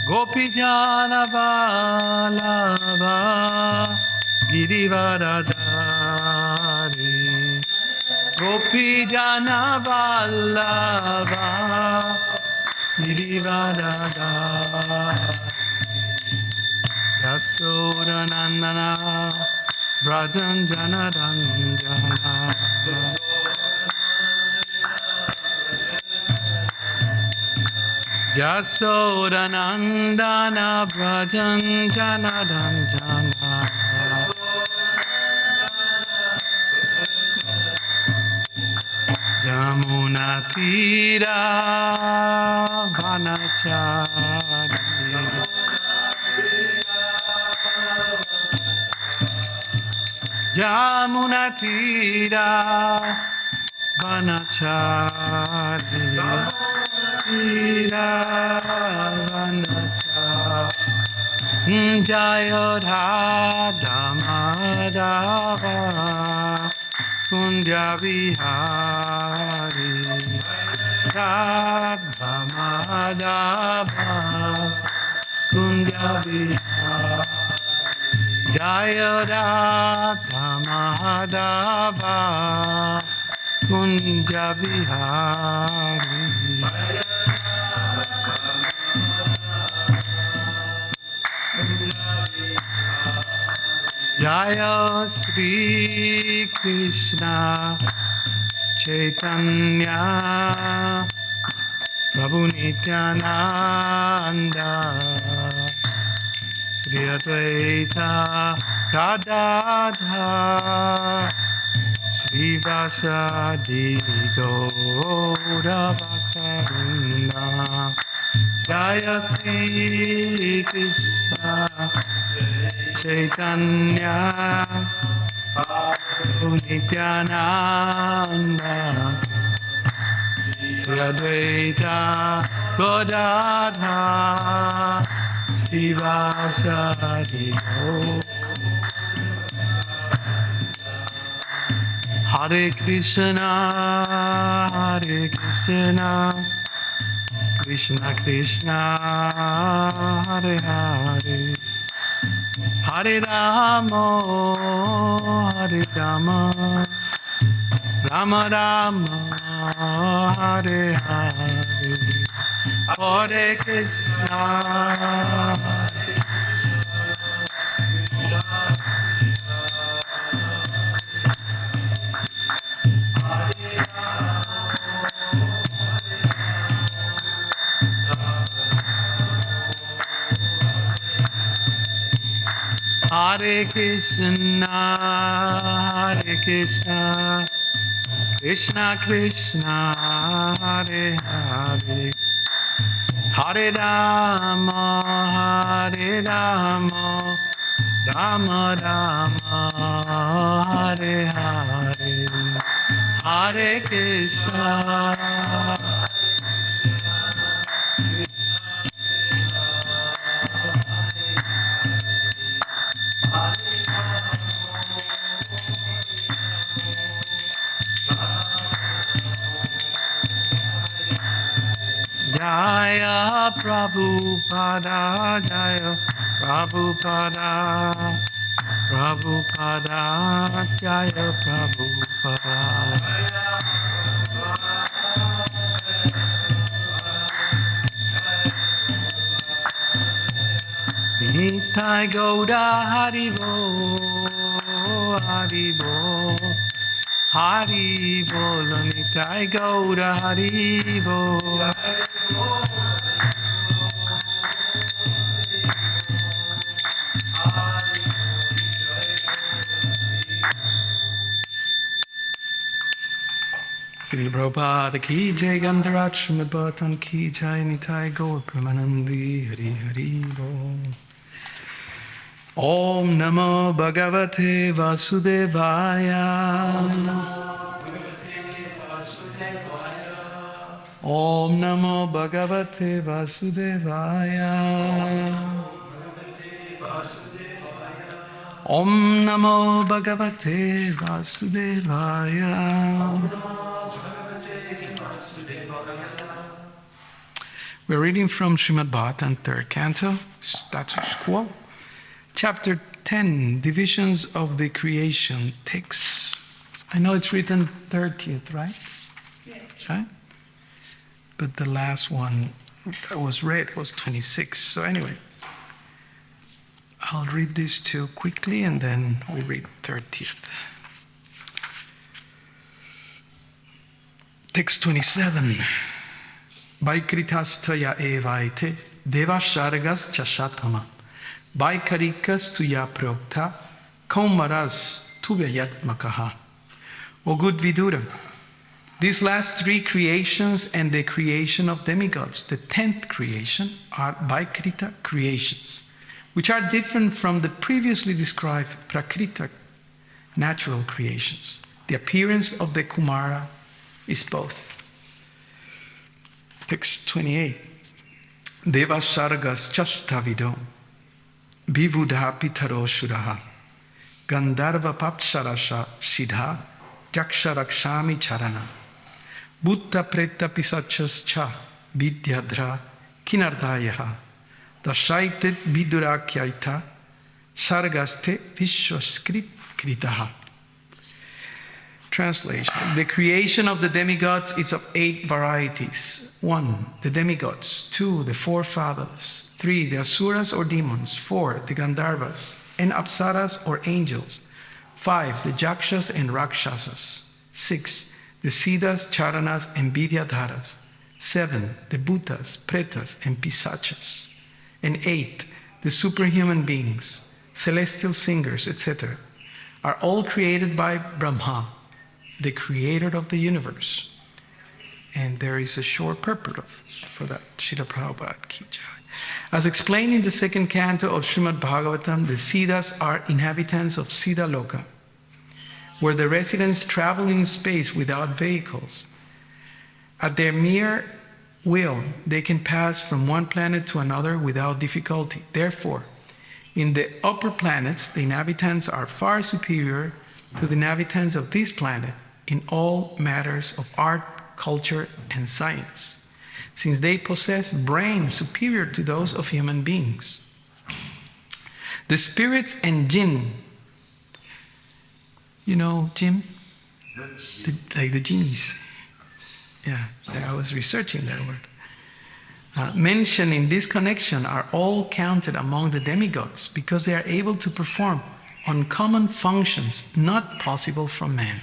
Gopijana Vallabha Girivaradari Gopijana Vallabha Girivaradari Yasodanandana Brajanjana Ranjana Yasodanandana Brajanjana Ranjana Jamuna Tira Vanachari Jamuna Tira Vanachari Tira Vanachari Jaya Radha Madhava Kundya Vihari Radha Madhava Kundya Vihari Jaya Radha Madhava Kundya Vihari Jaya Sri Krishna Chaitanya Prabhu Nityananda Sri Advaita Gadadhar Sri Vasadi Gaura Bhaktavinda Jaya Sri Krishna Chaitanya Prabhu Nityananda Sri Advaita Gadadhar Sri Vasadi Gaura Hare Krishna, Krishna Krishna, Hare Hare, Hare Rama, Hare Rama, Rama Rama, Hare Hare, Hare Krishna. Hare Krishna, Krishna Krishna, Hare Hare, Hare Rama, Rama Rama, Hare Hare, Hare Krishna. Jaya Prabhupada, Jaya Prabhupada, Prabhupada, Jaya Prabhupada. Nitai Gauda Haribo, Haribo, Haribo, Nitai Gauda Haribo. Srila Prabhupada ki jai, Gandharat Srimad Bhagavatam ki jai, Nitai Gaur Pramanandi, Hari Hari Bol. Om Namo Bhagavate Vasudevaya. Om Namo Bhagavate Vasudevaya. Om Namo Bhagavate Vasudevaya. We're reading from Srimad Bhagavatam, 3rd Canto, Status Quo, Chapter 10, Divisions of the Creation, text. I know it's written 30th, right? Yes. Right? But the last one that was read was 26. So anyway, I'll read these two quickly and then we read 30th. Text 27. Vaikritastraya evaite devashargas chashatama Vaikarikas tuya prokta kaumaras tuvyayatmakaha. O good Vidura, these last three creations and the creation of demigods, the 10th creation, are Vaikrita creations, which are different from the previously described Prakrita natural creations. The appearance of the Kumara is both. Text 28. Deva Sargas Chastavido Bivudha Pitaro Shuraha Gandharva Papsharasha Siddha Jaksharakshami Charana Bhutta Preta Pisachas Cha Vidyadra Kinardayaha Dashaitet Vidurakyaita Sargaste Vishwaskrip Kritaha. Translation. The creation of the demigods is of 8 varieties. 1. The demigods. 2. The forefathers. 3. The asuras or demons. 4. The gandharvas and apsaras or angels. 5. The jakshas and rakshasas. 6. The siddhas, charanas and vidyadharas. 7. The bhutas, pretas and pisachas. And 8. The superhuman beings, celestial singers, etc. are all created by Brahma, the creator of the universe. And there is a short purport for that. Srila Prabhupada Ki Jai. As explained in the 2nd canto of Srimad Bhagavatam, the Siddhas are inhabitants of Siddha Loka, where the residents travel in space without vehicles. At their mere will, they can pass from one planet to another without difficulty. Therefore, in the upper planets, the inhabitants are far superior to the inhabitants of this planet in all matters of art, culture, and science, since they possess brains superior to those of human beings. The spirits and jinn, you know, jinn? Like the genies. Yeah, I was researching that word. Mentioned in this connection are all counted among the demigods because they are able to perform uncommon functions not possible from man.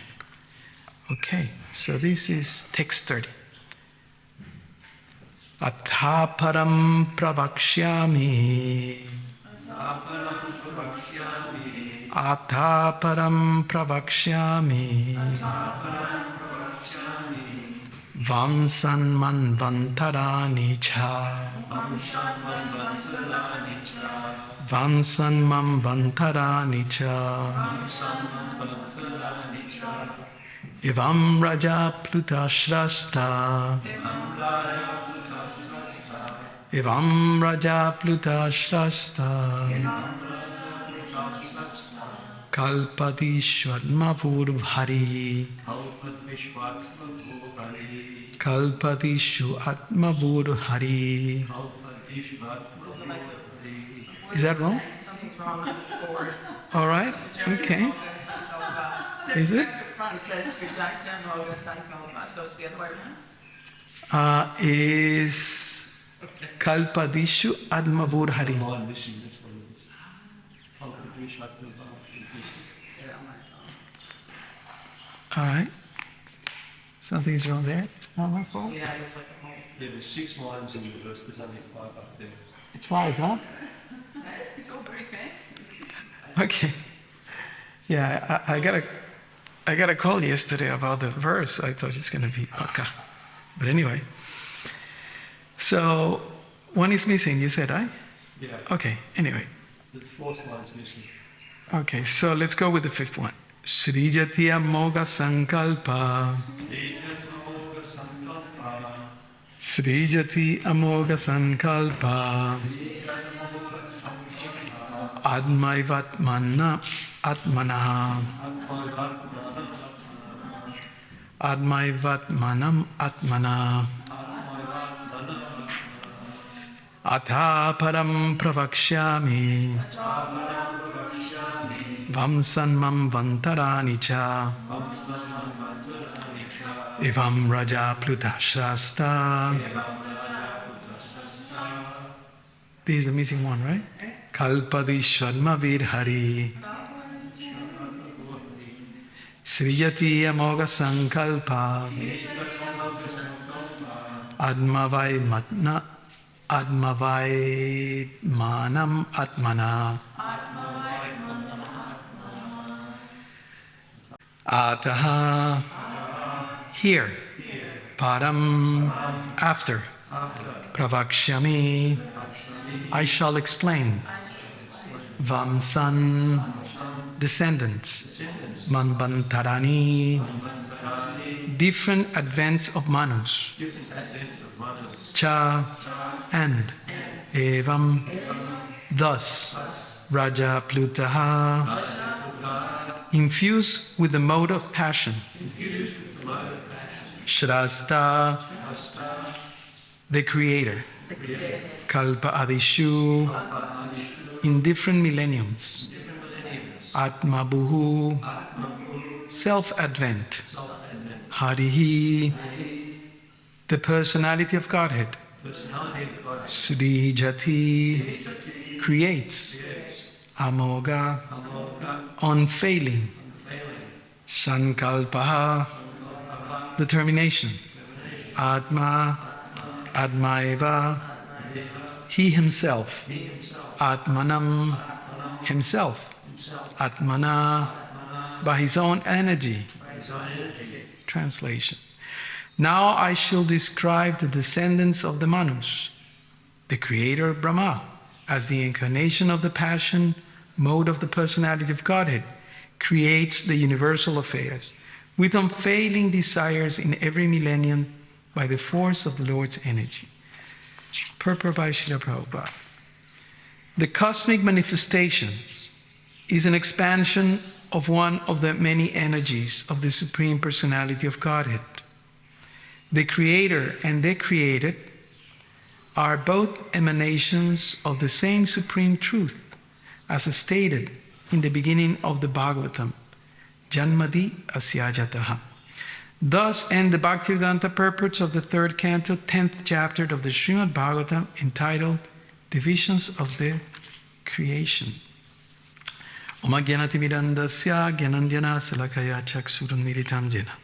Okay, so this is text 30. Atha param pravakshyami. Atha param pravakshyami. Vamsan manvantarani cha. Vamsan manvantarani cha. Evam Raja Pluta Shrasta. Evam Raja Pluta Shrasta. Kalpadishwadmavur Bhari. Kalpadishu Atmavur Hari. Is that wrong? Something's wrong with the board. All right. Okay. Is it? It says Vijayata Moga Sankalpa, so it's the other way around? Is Kalpadishu Admavur Hari. All right. Something's wrong there. Not my fault. Yeah, it's like a whole. Yeah, there's 6 lines in the verse, there's only 5 up there. It's 5, huh? It's all very fancy. Okay. Yeah, I got a call yesterday about the verse. I thought it's going to be Paka. But anyway. So, one is missing, you said, right? Yeah. Okay, anyway. The 4th line's missing. Okay, so let's go with the 5th one. Srijati Amoga Sankalpa. Srijati Amoga Sankalpa. Admaivatmana Atmana. Admaivatmanam Atmana. Atha param pravakshyami vamsanmam vantarani cha evam raja pluta shasta. This is the missing one, right? Kalpadi sharma virhari srijati amoga sankalpa admavai matna admavai manam atmana ataha. Here, param, after, pravakshyami, I shall explain, vamsan, descendants, manvantarani, different advents of manus, cha, and, evam, thus, raja plutaha, infused with the mode of passion, Shrasta, the creator, Kalpa Adishu, in different millenniums, Atma Buhu, self-advent, Harihi, the personality of Godhead, Srijati, creates, Amoga, unfailing, Sankalpaha, determination, Atma, Atmaeva, he himself, Atmanam, himself, Atmana, by his own energy. Translation. Now I shall describe the descendants of the Manus, the creator Brahma, as the incarnation of the passion, mode of the personality of Godhead, creates the universal affairs with unfailing desires in every millennium by the force of the Lord's energy. Purport by Srila Prabhupada. The cosmic manifestations is an expansion of one of the many energies of the Supreme Personality of Godhead. The Creator and the created are both emanations of the same Supreme Truth, as stated in the beginning of the Bhagavatam, Janmadi Asyajataha. Thus end the Bhaktivedanta purports of the 3rd canto, 10th chapter of the Srimad Bhagavatam, entitled Divisions of the Creation. Om Jnanatimidandasya Jnananjana Salakaya Chaksurun Militam Jena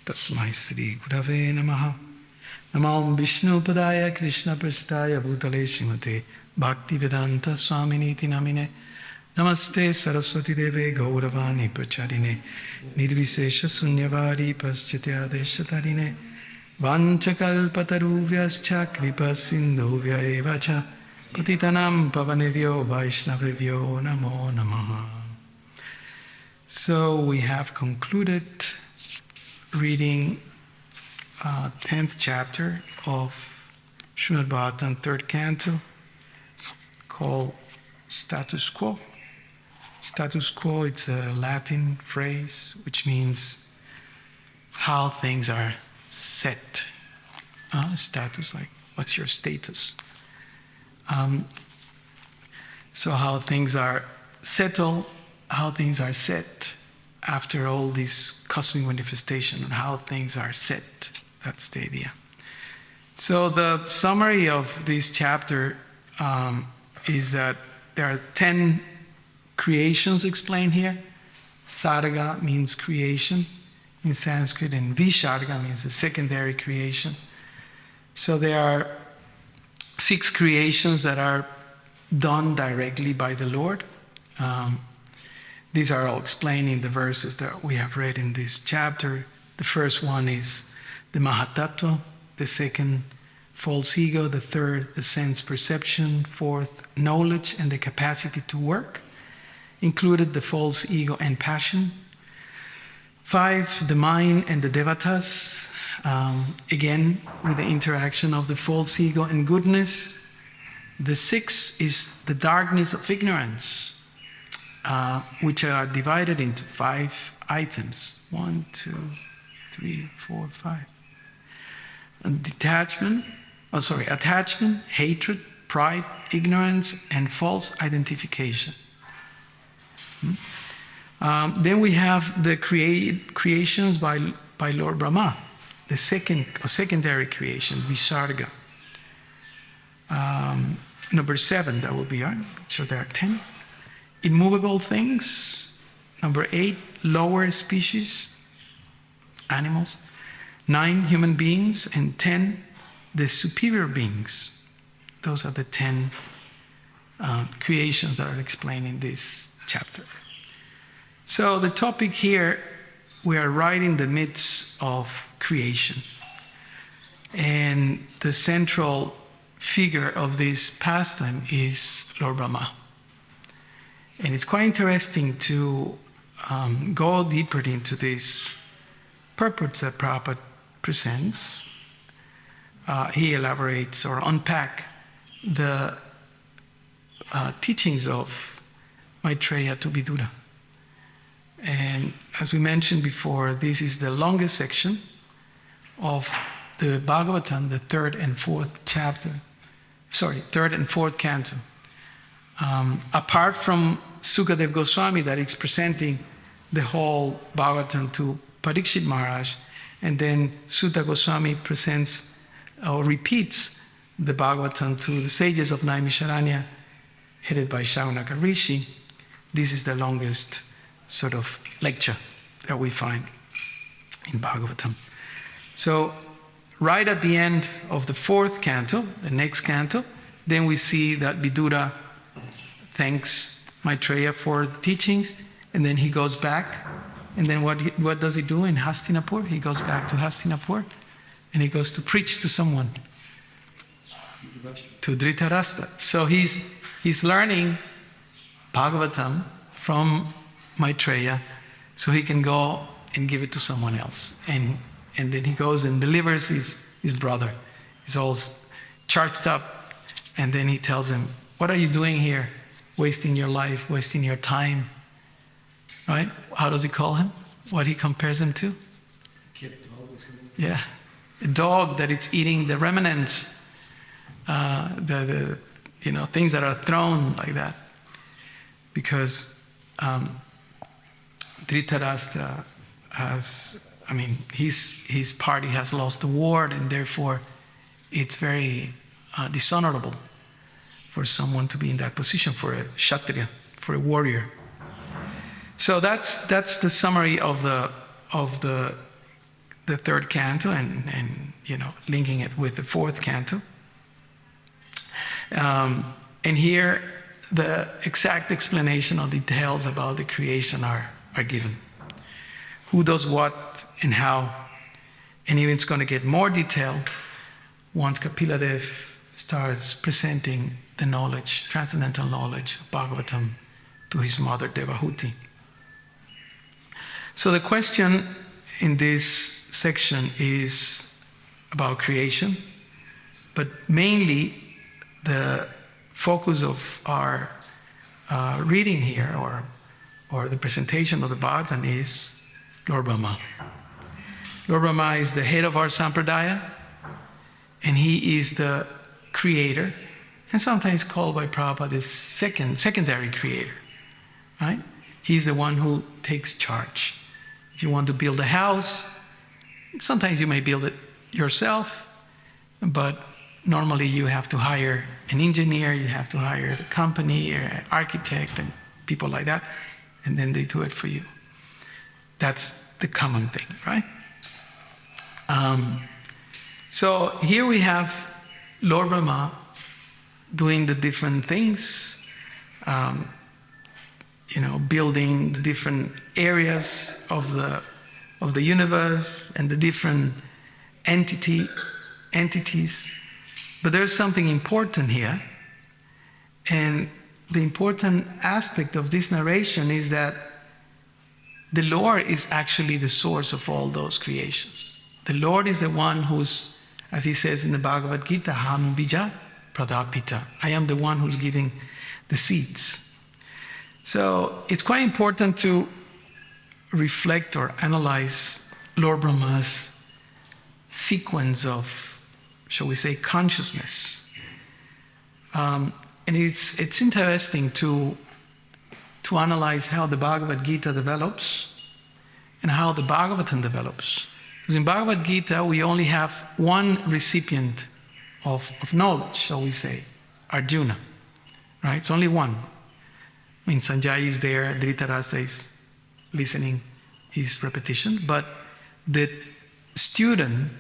Tasmai Sri Gurave Namaha. Namam Vishnu Padaya Krishna Prasthaya Bhutale Srimate Bhaktivedanta Swaminiti Namine Namaste Saraswati Deve Gauravani Pracharine Nirvisesha Sunyavari Paschatya Deshatarine Vanchakalpataruvyaschа Kripa Sindhuvya Evacha Patitanam Pavanevyo Vaishnavevyo Namo Namaha. So we have concluded reading 10th chapter of Srimad Bhagavatam, 3rd canto, called Status Quo. Status quo, it's a Latin phrase which means how things are set. Status, like what's your status? So how things are settled, how things are set after all this cosmic manifestation, and how things are set. That's the idea. So the summary of this chapter is that there are 10 creations explained here. Sarga means creation in Sanskrit, and Visarga means the secondary creation. So there are 6 creations that are done directly by the Lord. These are all explained in the verses that we have read in this chapter. The first one is the Mahatattva, the second, false ego, the third, the sense perception, fourth, knowledge and the capacity to work, included the false ego and passion. 5, the mind and the devatas, again with the interaction of the false ego and goodness. The 6 is the darkness of ignorance, which are divided into 5 items. 1, 2, 3, 4, 5. Attachment, hatred, pride, ignorance, and false identification. Then we have the creations by Lord Brahma, the secondary creation, Visarga. Number 7, that will be our, so there are 10. Immovable things. Number 8, lower species, animals. 9, human beings. And 10, the superior beings. Those are the 10 creations that are explained in this chapter. So the topic here, we are right in the midst of creation. And the central figure of this pastime is Lord Brahma. And it's quite interesting to go deeper into these purports that Prabhupada presents. He elaborates or unpacks the teachings of Maitreya to Vidura. And as we mentioned before, this is the longest section of the Bhagavatam, the third and fourth canto. Apart from Sukadeva Goswami, that is presenting the whole Bhagavatam to Parikshit Maharaj, and then Sutta Goswami presents or repeats the Bhagavatam to the sages of Naimisharanya, headed by Shaunaka Rishi. This is the longest sort of lecture that we find in Bhagavatam. So, right at the end of the fourth canto, the next canto, then we see that Vidura thanks Maitreya for the teachings, and then he goes back. And then what does he do in Hastinapur? He goes back to Hastinapur, and he goes to preach to someone, to Dhritarashtra. So he's learning Bhagavatam from Maitreya, so he can go and give it to someone else. And then he goes and delivers his brother. He's all charged up, and then he tells him, "What are you doing here? Wasting your life, wasting your time." Right? How does he call him? What he compares him to? Yeah, a dog that it's eating the remnants, the things that are thrown like that. Because Dhritarashtra his party has lost the war, and therefore it's very dishonorable for someone to be in that position, for a Kshatriya, for a warrior. So that's the summary of the third canto, and linking it with the fourth canto. And here the exact explanation of details about the creation are given. Who does what and how, and even it's going to get more detailed once Kapiladev starts presenting the knowledge, transcendental knowledge of Bhagavatam to his mother Devahuti. So the question in this section is about creation, but mainly the focus of our reading here, or the presentation of the Bhagavatam, is Lord Brahma. Lord Brahma is the head of our Sampradaya, and he is the creator, and sometimes called by Prabhupada the secondary creator, right? He's the one who takes charge. If you want to build a house, sometimes you may build it yourself, but normally you have to hire an engineer, you have to hire a company, or an architect, and people like that, and then they do it for you. That's the common thing, right? So here we have Lord Brahma doing the different things, building the different areas of the universe and the different entities. But there's something important here, and the important aspect of this narration is that the Lord is actually the source of all those creations. The Lord is the one who's, as he says in the Bhagavad Gita, Ham bija pradapita. I am the one who's giving the seeds. So it's quite important to reflect or analyze Lord Brahma's sequence of, shall we say, consciousness. And it's interesting to analyze how the Bhagavad Gita develops and how the Bhagavatam develops. Because in Bhagavad Gita, we only have one recipient of knowledge, shall we say, Arjuna. Right? It's only one. I mean, Sanjay is there, Dhritarashtra is listening his repetition, but the student,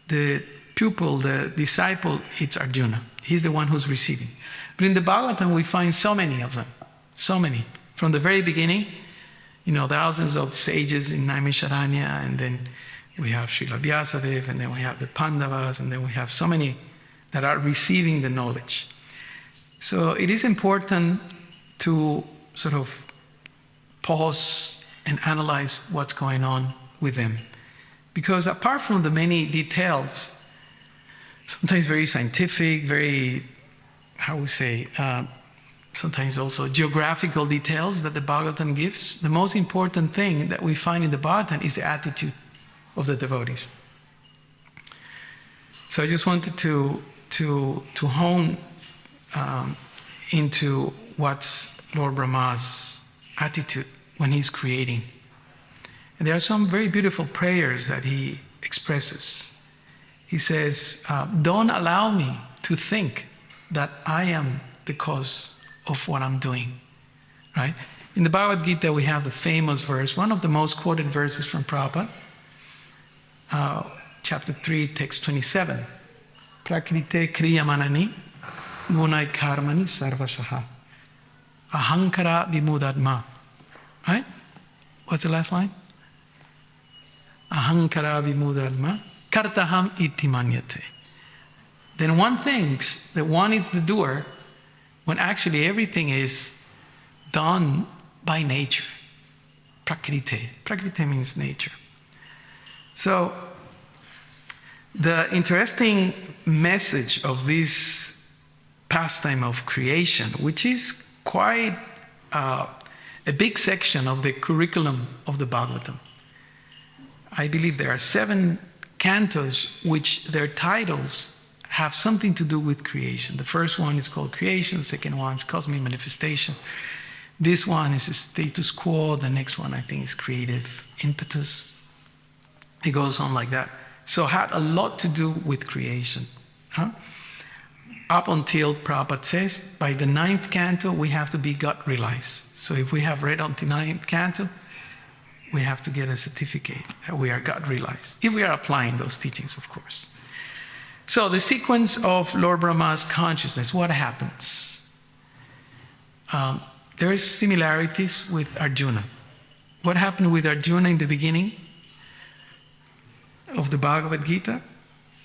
the pupil, the disciple, it's Arjuna. He's the one who's receiving. But in the Bhagavatam, we find so many of them. So many. From the very beginning, thousands of sages in Naimisharanya, and then we have Srila Vyasadeva, and then we have the Pandavas, and then we have so many that are receiving the knowledge. So it is important to sort of pause and analyze what's going on with them. Because apart from the many details, sometimes very scientific, very, sometimes also geographical details that the Bhagavatam gives, the most important thing that we find in the Bhagavatam is the attitude of the devotees. So I just wanted to hone into what's Lord Brahma's attitude when he's creating. And there are some very beautiful prayers that he expresses. He says, don't allow me to think that I am the cause of what I'm doing. Right? In the Bhagavad Gita, we have the famous verse, one of the most quoted verses from Prabhupada, chapter 3, text 27. Prakrite kriyamanani gunai karmani sarvasaha ahankara vimudadma. Right? What's the last line? Ahankara vimudadma kartaham iti manyate. Then one thinks that one is the doer when actually everything is done by nature. Prakrite. Prakrite means nature. So the interesting message of this pastime of creation, which is quite a big section of the curriculum of the Bhagavatam. I believe there are 7 cantos which their titles have something to do with creation. The first one is called Creation, the second one is Cosmic Manifestation. This one is a Status Quo, the next one I think is Creative Impetus. It goes on like that. So it had a lot to do with creation. Up until Prabhupada says, by the 9th canto, we have to be God realized. So if we have read until 9th canto, we have to get a certificate that we are God realized. If we are applying those teachings, of course. So the sequence of Lord Brahma's consciousness, what happens? There is similarities with Arjuna. What happened with Arjuna in the beginning of the Bhagavad Gita?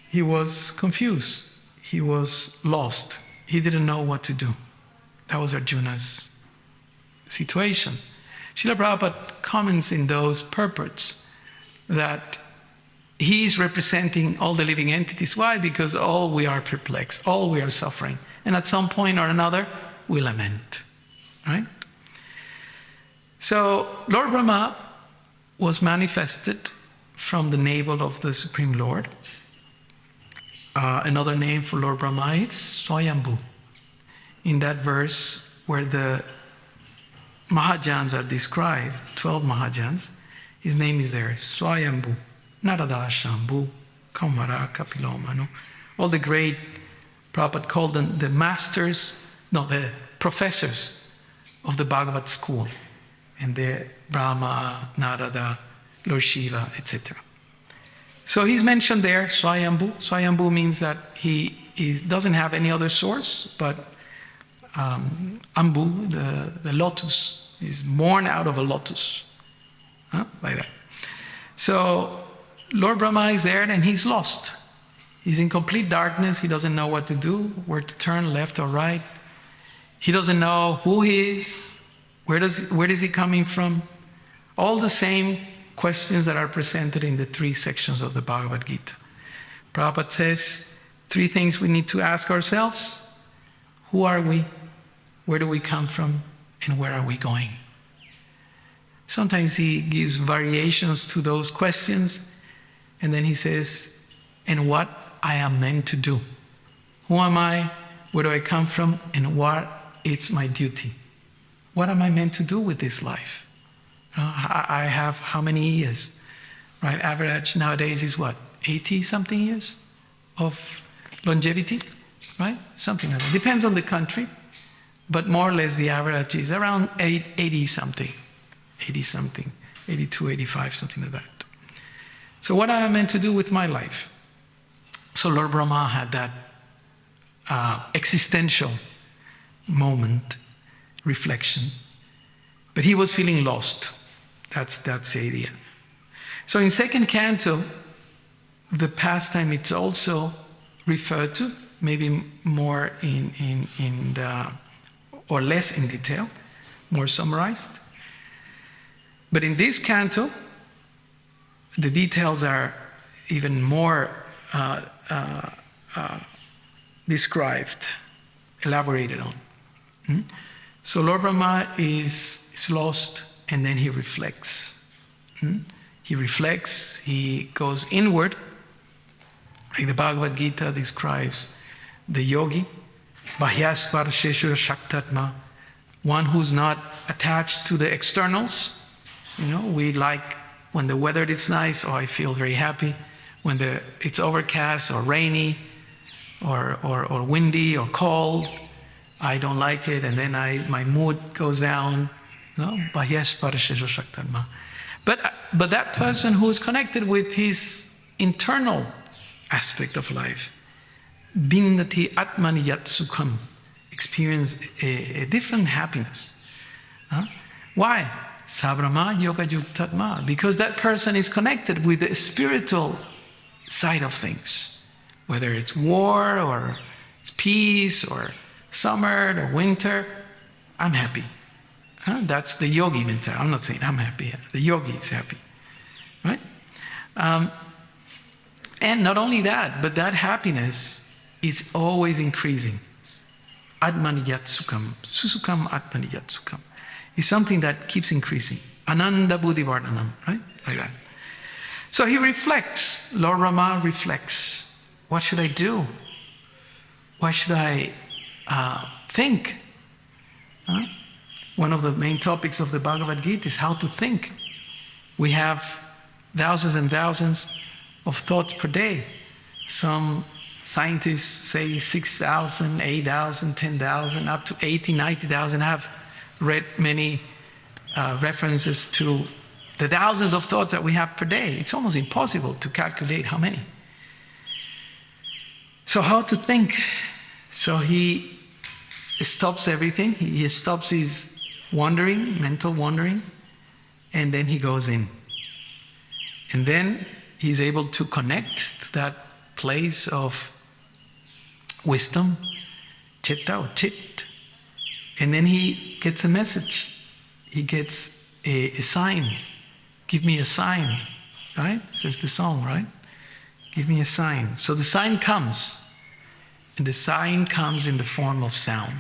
He was confused. He was lost. He didn't know what to do. That was Arjuna's situation. Srila Prabhupada comments in those purports that he is representing all the living entities. Why? Because all we are perplexed, all we are suffering. And at some point or another, we lament. Right? So Lord Brahma was manifested from the navel of the Supreme Lord. Another name for Lord Brahma is Swayambhu. In that verse where the Mahajans are described, 12 Mahajans, his name is there, Swayambhu, Narada, Shambhu, Kaumara, Kapilomanu. All the great, Prabhupada called them the the professors of the Bhagavad school. And they're Brahma, Narada, Lord Shiva, etc. So he's mentioned there, Swayambhu. Swayambhu means that he doesn't have any other source, but Ambu, the lotus, is born out of a lotus. Like that. So Lord Brahma is there and he's lost. He's in complete darkness. He doesn't know what to do, where to turn, left or right. He doesn't know who he is, where is he coming from. All the same questions that are presented in the 3 sections of the Bhagavad Gita. Prabhupada says 3 things we need to ask ourselves. Who are we? Where do we come from? And where are we going? Sometimes he gives variations to those questions, and then he says, and what I am meant to do. Who am I? Where do I come from? And what is my duty? What am I meant to do with this life? I have how many years? Right? Average nowadays is what? 80 something years of longevity? Right? Something like that. Depends on the country. But more or less the average is around 80 something. 80 something. 82, 85, something like that. So what am I meant to do with my life? So Lord Brahma had that existential moment, reflection. But he was feeling lost. That's the idea. So in second canto, the pastime it's also referred to, maybe more or less in detail, more summarized. But in this canto, the details are even more described, elaborated on. So Lord Brahma is lost, and then he reflects. He reflects, he goes inward. Like the Bhagavad Gita describes the yogi, Bahyasparsheshura Shaktatma, one who's not attached to the externals. We like when the weather is nice, I feel very happy. When it's overcast or rainy or windy or cold, I don't like it, and then my mood goes down. But that person who is connected with his internal aspect of life, Bindati Atmani Yat Sukham, experience a different happiness. Why? Sabrama Yoga Yuktatma, because that person is connected with the spiritual side of things, whether it's war or it's peace or summer or winter. I'm happy. That's the yogi mentality. I'm not saying I'm happy. The yogi is happy, right? And not only that, but that happiness is always increasing. Atmaniyat Sukham, Susukam Atmaniyat Sukham. Is something that keeps increasing. Ananda Buddhi Vardhanam, right? Like that. So he reflects. Lord Rama reflects. What should I do? What should I think? One of the main topics of the Bhagavad Gita is how to think. We have thousands and thousands of thoughts per day. Some scientists say 6,000, 8,000, 10,000, up to 80, 90,000. Have read many references to the thousands of thoughts that we have per day. It's almost impossible to calculate how many. So how to think? So he stops everything. He stops his wandering, mental wandering, and then he goes in. And then he's able to connect to that place of wisdom, chitta or chit. And then he gets a message. He gets a sign. Give me a sign, right? Says the song, right? Give me a sign. So the sign comes. And the sign comes in the form of sound.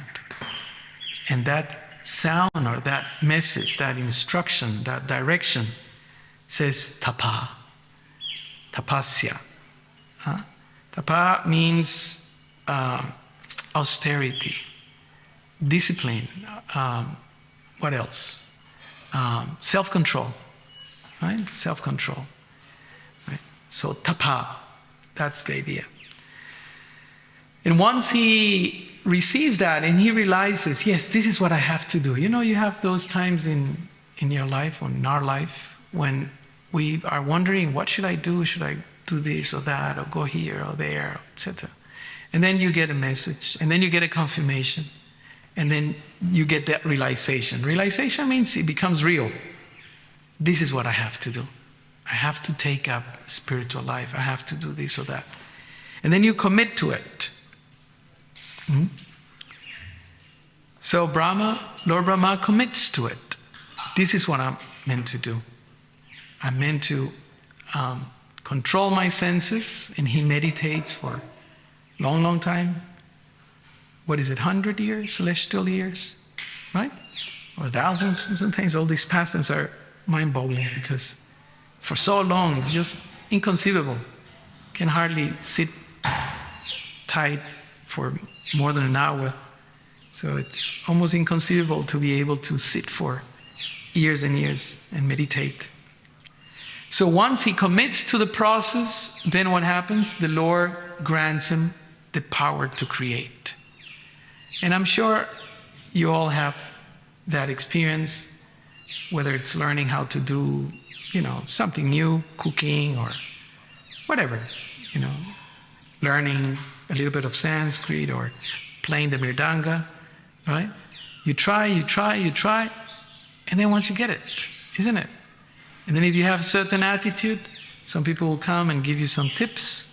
And that sound or that message, that instruction, that direction says tapa. Tapasya. Tapa means austerity, discipline. What else? Self-control. Right? Self-control. Right? So tapa, that's the idea. And once he receives that and he realizes, yes, this is what I have to do. You have those times in your life or in our life when we are wondering, what should I do? Should I do this or that, or go here or there, etc. And then you get a message, and then you get a confirmation, and then you get that realization. Realization means it becomes real. This is what I have to do. I have to take up spiritual life. I have to do this or that. And then you commit to it. So Lord Brahma commits to it. This is what I'm meant to do. I'm meant to control my senses, and he meditates for a long, long time. What is it, 100 years, celestial years, right? Or thousands. Sometimes all these pastimes are mind-boggling because for so long it's just inconceivable. Can hardly sit tight for more than an hour. So it's almost inconceivable to be able to sit for years and years and meditate. So once he commits to the process, then what happens? The Lord grants him the power to create. And I'm sure you all have that experience, whether it's learning how to do, something new, cooking or whatever, learning a little bit of Sanskrit or playing the mridanga, right? You try, and then once you get it, isn't it? And then if you have a certain attitude, some people will come and give you some tips,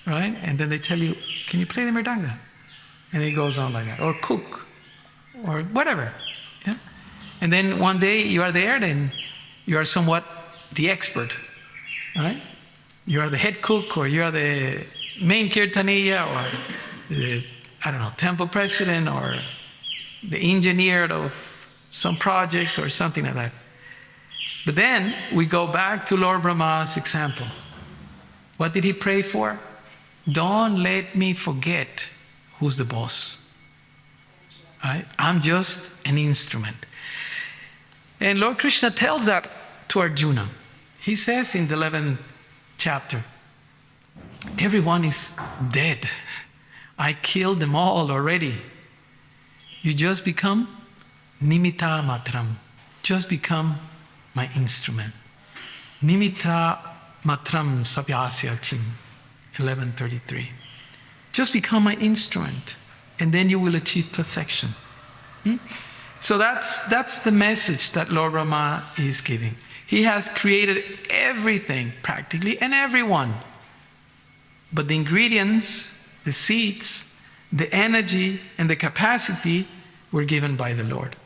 right? And then they tell you, can you play the mridanga? And it goes on like that. Or cook, or whatever. Yeah? And then one day you are there, then you are somewhat the expert, right? You are the head cook, or you are the main kirtaniya, or the, temple president, or the engineer of some project, or something like that. But then we go back to Lord Brahma's example. What did he pray for? Don't let me forget who's the boss. Right? I'm just an instrument. And Lord Krishna tells that to Arjuna. He says in the 11th chapter, everyone is dead. I killed them all already. You just become nimitta matram. Just become my instrument. Nimitta matram savyasya chim. 11:33. Just become my instrument, and then you will achieve perfection. So that's the message that Lord Brahma is giving. He has created everything, practically, and everyone. But the ingredients, the seeds, the energy, and the capacity were given by the Lord.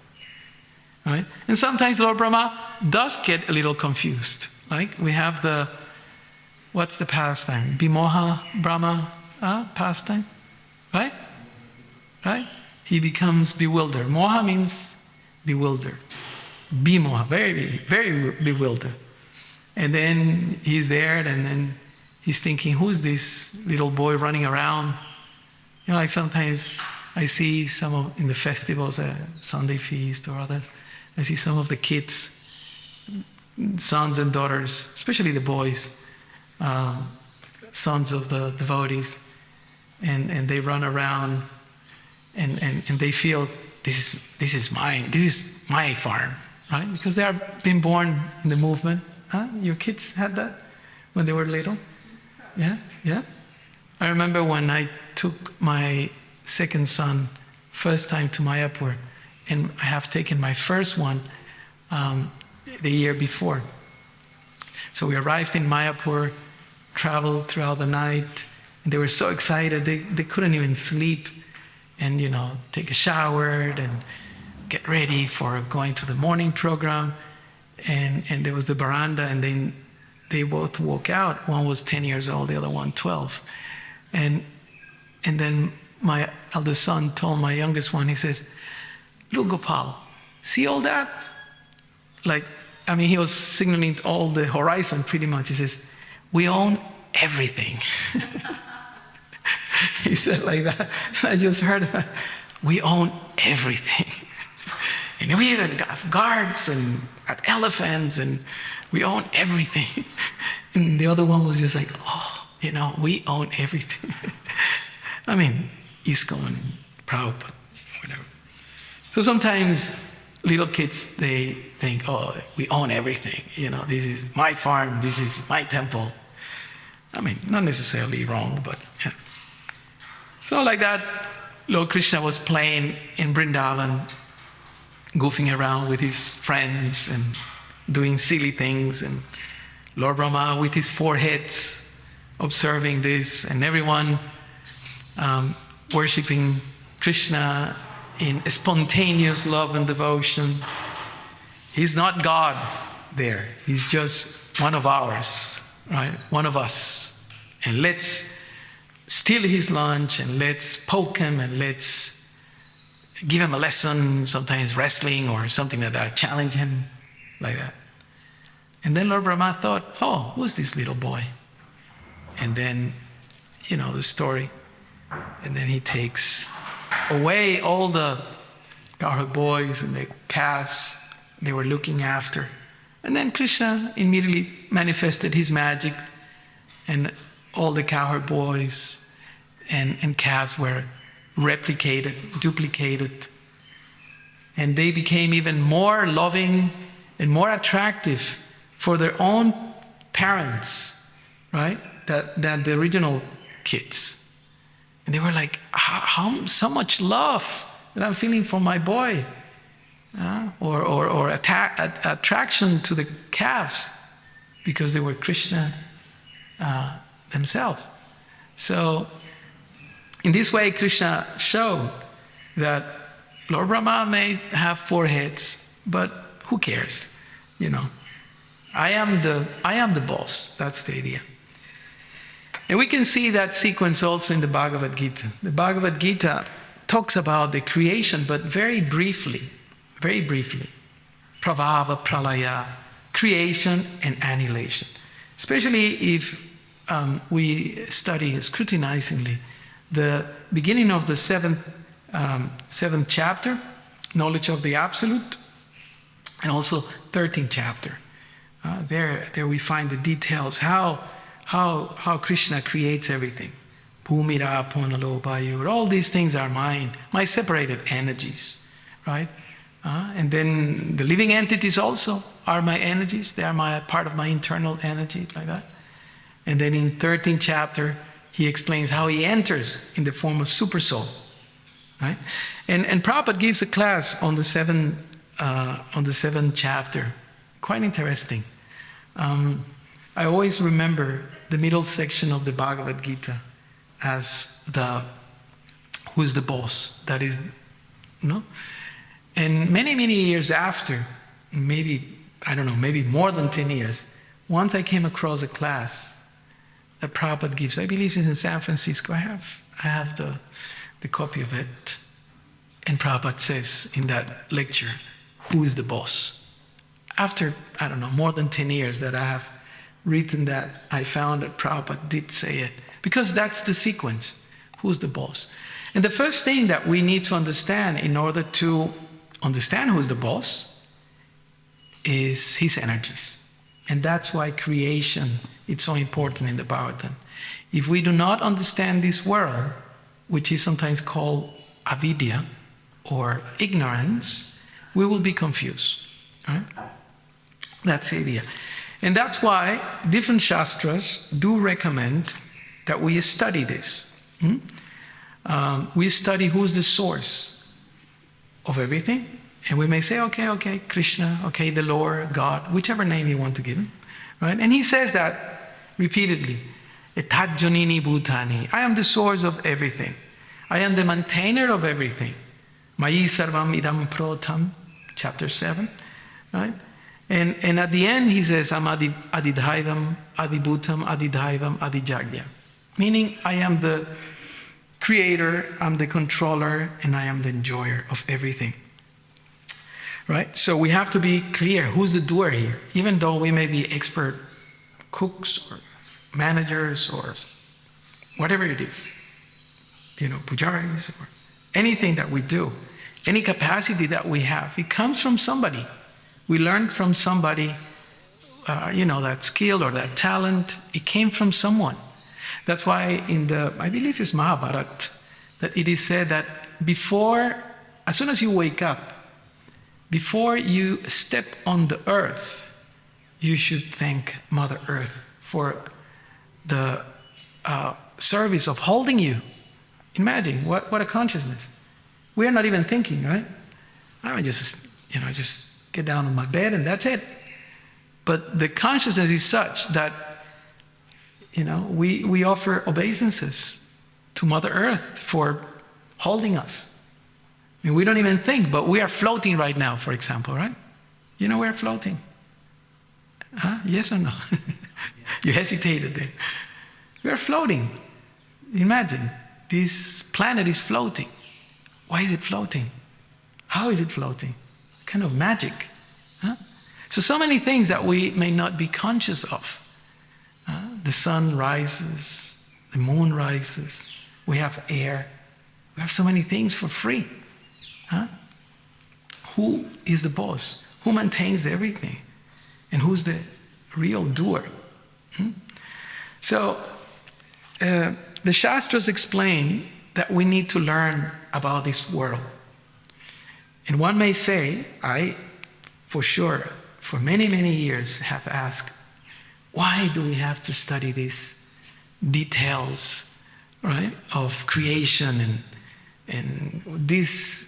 Right? And sometimes Lord Brahma does get a little confused. Like we have what's the pastime? Bimoha Brahma pastime? Right? Right? He becomes bewildered. Moha means bewildered. Bimoha, very, very bewildered. And then he's there, and then he's thinking, who's this little boy running around? Like sometimes I see in the festivals, Sunday feast or others, I see some of the kids, sons and daughters, especially the boys, sons of the devotees, and they run around and they feel this is mine, this is my farm, right? Because they are being born in the movement. Your kids had that when they were little? Yeah. I remember when I took my second son first time to Mayapur, and I have taken my first one the year before. So we arrived in Mayapur, traveled throughout the night, and they were so excited they couldn't even sleep, and take a shower and get ready for going to the morning program. And there was the veranda, and then they both woke out. One was 10 years old, the other one 12. And then my eldest son told my youngest one, he says, "Look, Gopal, see all that?" He was signaling all the horizon pretty much. He says, "We own everything." He said like that. And I just heard that. We own everything. And we even got guards and elephants, and we own everything. And the other one was just like, we own everything. ISKCON, Prabhupada, whatever. So sometimes little kids, they think, we own everything. This is my farm, this is my temple. Not necessarily wrong, but yeah. So like that, Lord Krishna was playing in Vrindavan, goofing around with his friends and doing silly things, and Lord Brahma with his 4 heads observing this, and everyone worshipping Krishna in spontaneous love and devotion. He's not God there. He's just one of ours, right? One of us. And let's steal his lunch, and let's poke him, and let's give him a lesson, sometimes wrestling or something like that, challenge him like that. And then Lord Brahma thought, who's this little boy? And then, the story. and then he takes away all the cowherd boys and the calves they were looking after. And then Krishna immediately manifested his magic, and all the cowherd boys and calves were replicated, duplicated, and they became even more loving and more attractive for their own parents, right, than the original kids. And they were like, how so much love that I'm feeling for my boy, or attraction to the calves, because they were Krishna themselves. So in this way, Krishna showed that Lord Brahma may have 4 heads, but who cares? I am the boss. That's the idea. And we can see that sequence also in the Bhagavad Gita. The Bhagavad Gita talks about the creation, but very briefly. Prabhava, pralaya, creation and annihilation. Especially if we study scrutinizingly the beginning of the seventh chapter, knowledge of the Absolute, and also 13th chapter. There we find the details how Krishna creates everything. Bhumira, Ponalo, Vayu, all these things are mine, my separated energies, right? And then the living entities also are my energies. They are part of my internal energy, like that. And then in 13th chapter, he explains how he enters in the form of supersoul, right? And Prabhupada gives a class on the seventh chapter. Quite interesting. I always remember the middle section of the Bhagavad Gita as who's the boss. That is, And many years after, maybe more than 10 years, once I came across a class that Prabhupada gives. I believe it's in San Francisco. I have the copy of it. And Prabhupada says in that lecture, who is the boss? After, more than 10 years that I have written that, I found that Prabhupada did say it. Because that's the sequence. Who's the boss? And the first thing that we need to understand in order to understand who's the boss is his energies. And that's why creation is so important in the Bhagavatam. If we do not understand this world, which is sometimes called avidya or ignorance, we will be confused. Right? That's the idea. And that's why different shastras do recommend that we study this. We study who's the source of everything. And we may say, okay, Krishna, okay, the Lord, God, whichever name you want to give him. Right? And he says that repeatedly. Etat jonini bhutani. I am the source of everything. I am the maintainer of everything. Mayi sarvam idam protam, chapter 7. Right? And at the end he says, I'm adidhaivam, adibhutam, adidhaivam, adijagya. Meaning I am the creator, I'm the controller, and I am the enjoyer of everything. Right? So we have to be clear who's the doer here. Even though we may be expert cooks or managers or whatever it is, pujaris or anything that we do, any capacity that we have, it comes from somebody. We learned from somebody, that skill or that talent, it came from someone. That's why I believe it's Mahabharata, that it is said that as soon as you wake up, before you step on the earth, you should thank Mother Earth for the service of holding you. Imagine what a consciousness. We are not even thinking, right? I just get down on my bed and that's it. But the consciousness is such that we offer obeisances to Mother Earth for holding us. I mean, we don't even think, but we are floating right now, for example, right? We're floating. Yes or no? You hesitated there. We are floating. Imagine, this planet is floating. Why is it floating? How is it floating? Kind of magic. So many things that we may not be conscious of. The sun rises, the moon rises. we have air, we have so many things for free. Huh? Who is the boss? Who maintains everything? And who's the real doer? So, the Shastras explain that we need to learn about this world. And one may say, I, for sure, for many, many years have asked, why do we have to study these details, right, of creation and this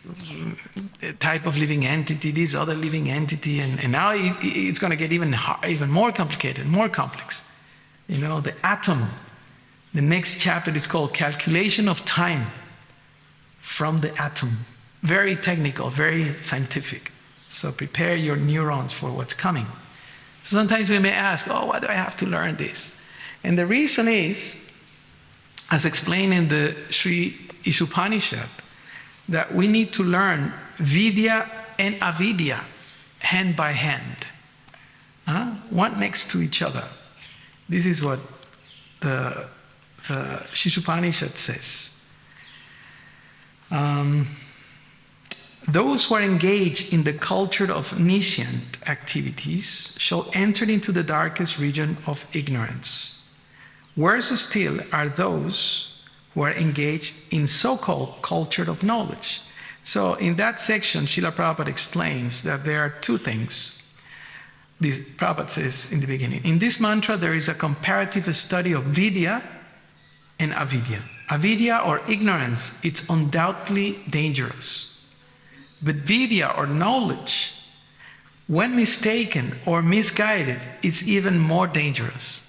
type of living entity, this other living entity, and now it's going to get even more complicated, more complex. You know, the atom. The next chapter is called Calculation of Time from the Atom. Very technical, very scientific. So prepare your neurons for what's coming. So sometimes we may ask, oh, why do I have to learn this? And the reason is, as explained in the Sri Ishupanishad, that we need to learn Vidya and Avidya hand by hand, one next to each other. This is what the Ishupanishad says. Those who are engaged in the culture of nescient activities shall enter into the darkest region of ignorance. Worse still are those who are engaged in so-called culture of knowledge. So in that section, Srila Prabhupada explains that there are two things. Prabhupada says in the beginning, in this mantra there is a comparative study of Vidya and Avidya. Avidya or ignorance, it's undoubtedly dangerous. But Vidya or knowledge, when mistaken or misguided, is even more dangerous.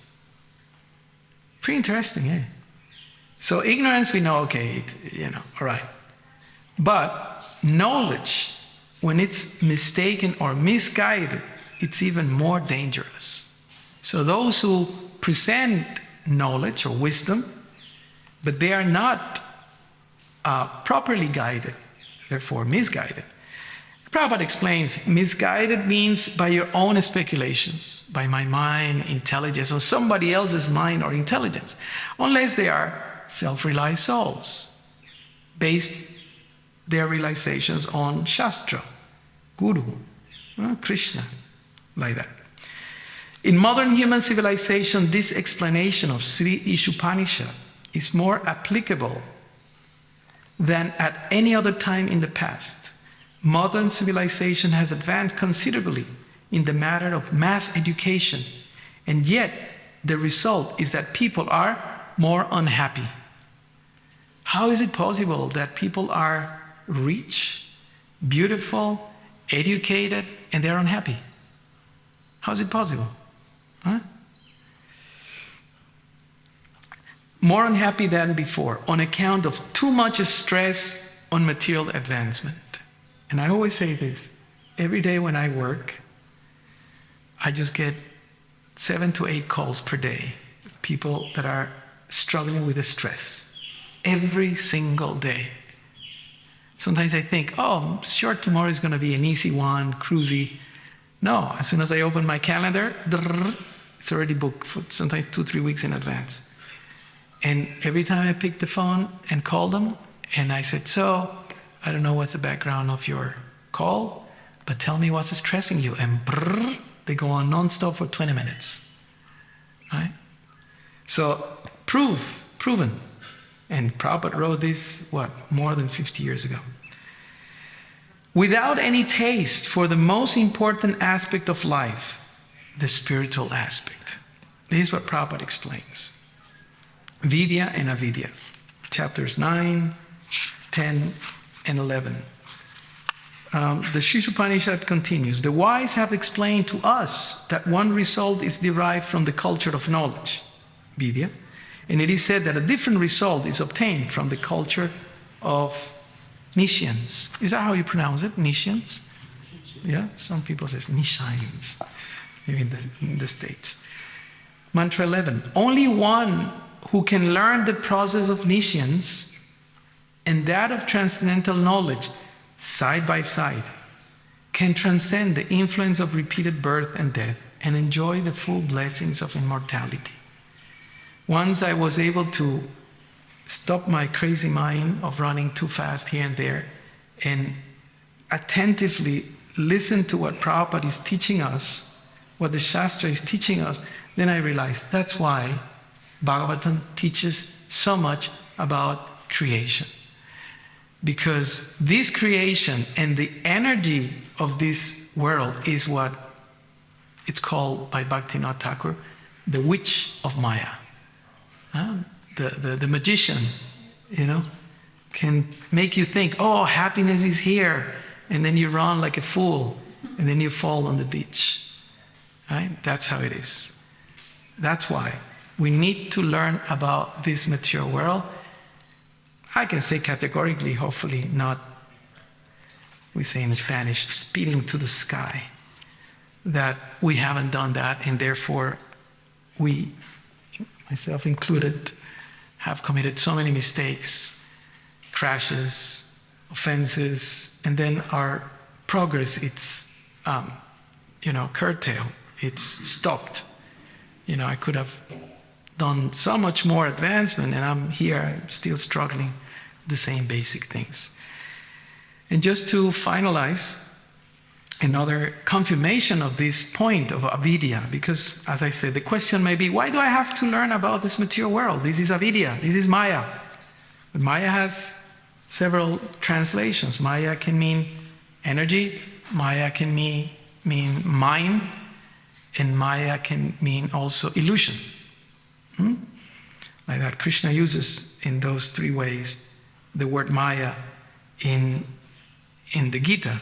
Pretty interesting, eh? So ignorance, we know, okay, all right. But knowledge, when it's mistaken or misguided, it's even more dangerous. So those who present knowledge or wisdom, but they are not properly guided, therefore misguided. Prabhupada explains, misguided means by your own speculations, by my mind, intelligence, or somebody else's mind or intelligence, unless they are self-realized souls, based their realizations on Shastra, Guru, Krishna, like that. In modern human civilization, this explanation of Sri Ishupanishad is more applicable than at any other time in the past. Modern civilization has advanced considerably in the matter of mass education, and yet the result is that people are more unhappy. How is it possible that people are rich, beautiful, educated, and they're unhappy? How is it possible? Huh? More unhappy than before on account of too much stress on material advancement. And I always say this, every day when I work, I just get 7 to 8 calls per day. People that are struggling with the stress. Every single day. Sometimes I think, oh, I'm sure tomorrow is going to be an easy one, cruisy. No, as soon as I open my calendar, it's already booked for sometimes 2-3 weeks in advance. And every time I pick the phone and call them, and I said, so, I don't know what's the background of your call, but tell me what's stressing you. And they go on non-stop for 20 minutes. Right? So, proven. And Prabhupada wrote this, more than 50 years ago. Without any taste for the most important aspect of life, the spiritual aspect. This is what Prabhupada explains. Vidya and Avidya, chapters 9, 10, and 11. The Ishupanishad continues. The wise have explained to us that one result is derived from the culture of knowledge, Vidya, and it is said that a different result is obtained from the culture of Nishians. Is that how you pronounce it? Nishians? Yeah, some people say Nishines, maybe in the States. Mantra 11. Only one who can learn the process of Nishians and that of transcendental knowledge side by side can transcend the influence of repeated birth and death and enjoy the full blessings of immortality. Once I was able to stop my crazy mind of running too fast here and there, and attentively listen to what Prabhupada is teaching us, what the Shastra is teaching us, then I realized that's why Bhagavatam teaches so much about creation. Because this creation and the energy of this world is what it's called by Bhaktivinoda Thakur, the witch of Maya. The magician, can make you think, oh, happiness is here, and then you run like a fool, and then you fall on the ditch. Right? That's how it is. That's why we need to learn about this material world. I can say categorically, hopefully not, we say in Spanish, speeding to the sky, that we haven't done that, and therefore we, myself included, have committed so many mistakes, crashes, offenses, and then our progress, it's, curtailed, it's stopped. I could have done so much more advancement, and I'm here, I'm still struggling with the same basic things. And just to finalize, another confirmation of this point of avidya, because as I said, the question may be, why do I have to learn about this material world? This is avidya, this is Maya. But Maya has several translations. Maya can mean energy, Maya can mean mind, and Maya can mean also illusion. Like that, Krishna uses in those three ways the word Maya in the Gita.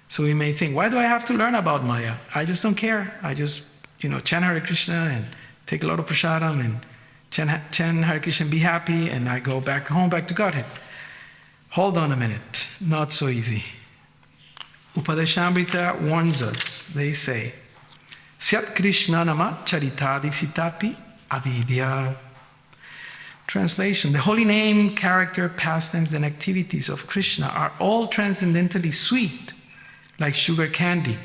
So we may think, why do I have to learn about Maya? I just don't care. I just, chant Hare Krishna and take a lot of prasadam and chant Hare Krishna and be happy, and I go back home, back to Godhead. Hold on a minute. Not so easy. Upadeshamrita warns us. They say, Syat Krishna nama charitadi sitapi avidya. Translation: the holy name, character, pastimes, and activities of Krishna are all transcendently sweet, like sugar candy.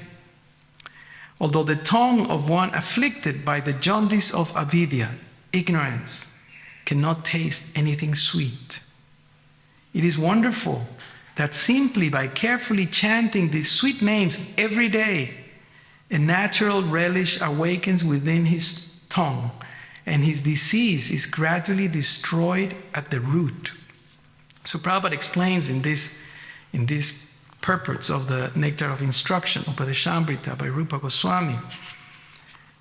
Although the tongue of one afflicted by the jaundice of avidya, ignorance, cannot taste anything sweet. It is wonderful that simply by carefully chanting these sweet names every day, a natural relish awakens within his tongue, and his disease is gradually destroyed at the root. So Prabhupada explains in this purports of the Nectar of Instruction, Upadeshamrita by Rupa Goswami,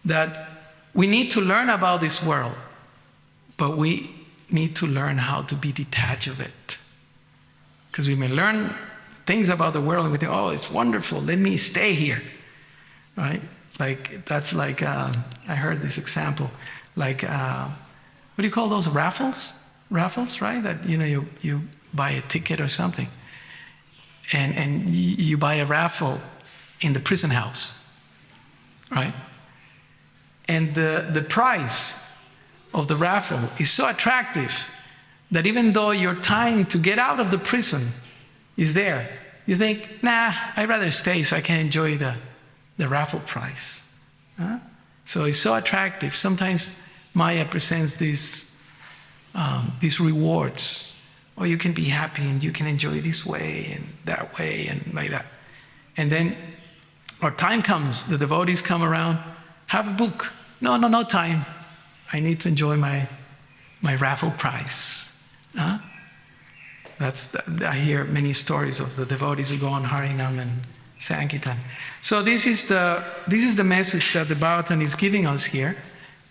that we need to learn about this world, but we need to learn how to be detached of it. Because we may learn things about the world and we think, oh, it's wonderful, let me stay here. Right? That's like, I heard this example, like, what do you call those, raffles? Raffles, right? That, you buy a ticket or something. And you buy a raffle in the prison house, right? And the price of the raffle is so attractive that even though your time to get out of the prison is there, you think, nah, I'd rather stay so I can enjoy the raffle prize. So it's so attractive. Sometimes Maya presents these rewards. Oh, you can be happy and you can enjoy this way and that way and like that. And then our time comes, the devotees come around, have a book. No time. I need to enjoy my raffle prize. I hear many stories of the devotees who go on Harinam and Sankirtan. So this is the message that the Bhagavatam is giving us here.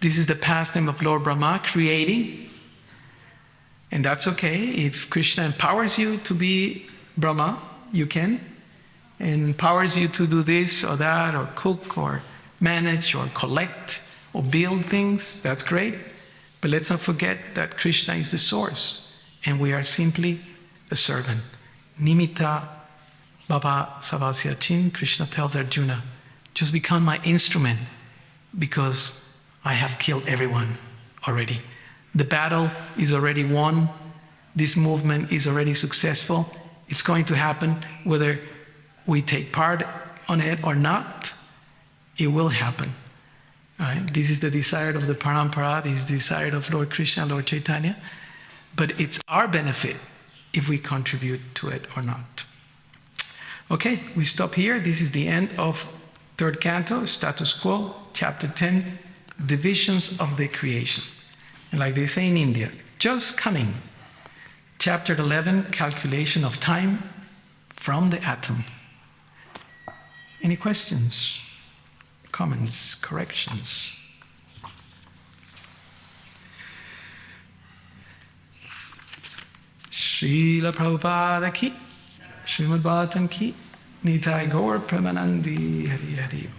This is the pastime of Lord Brahma, creating. And that's okay. If Krishna empowers you to be Brahma, you can. And empowers you to do this or that, or cook, or manage, or collect, or build things, that's great. But let's not forget that Krishna is the source, and we are simply a servant. Nimitta Baba Savasyachin, Krishna tells Arjuna, just become my instrument, because I have killed everyone already. The battle is already won. This movement is already successful. It's going to happen whether we take part on it or not. It will happen. Right? This is the desire of the Parampara. This is the desire of Lord Krishna, Lord Chaitanya, but it's our benefit if we contribute to it or not. Okay, we stop here. This is the end of third canto, status quo, chapter 10, divisions of the creation. And like they say in India, just coming. Chapter 11, calculation of time from the atom. Any questions, comments, corrections? Srila Prabhupada ki, Srimad Bhagavatam ki, Nitai Gaur Premanandi Hari Hari.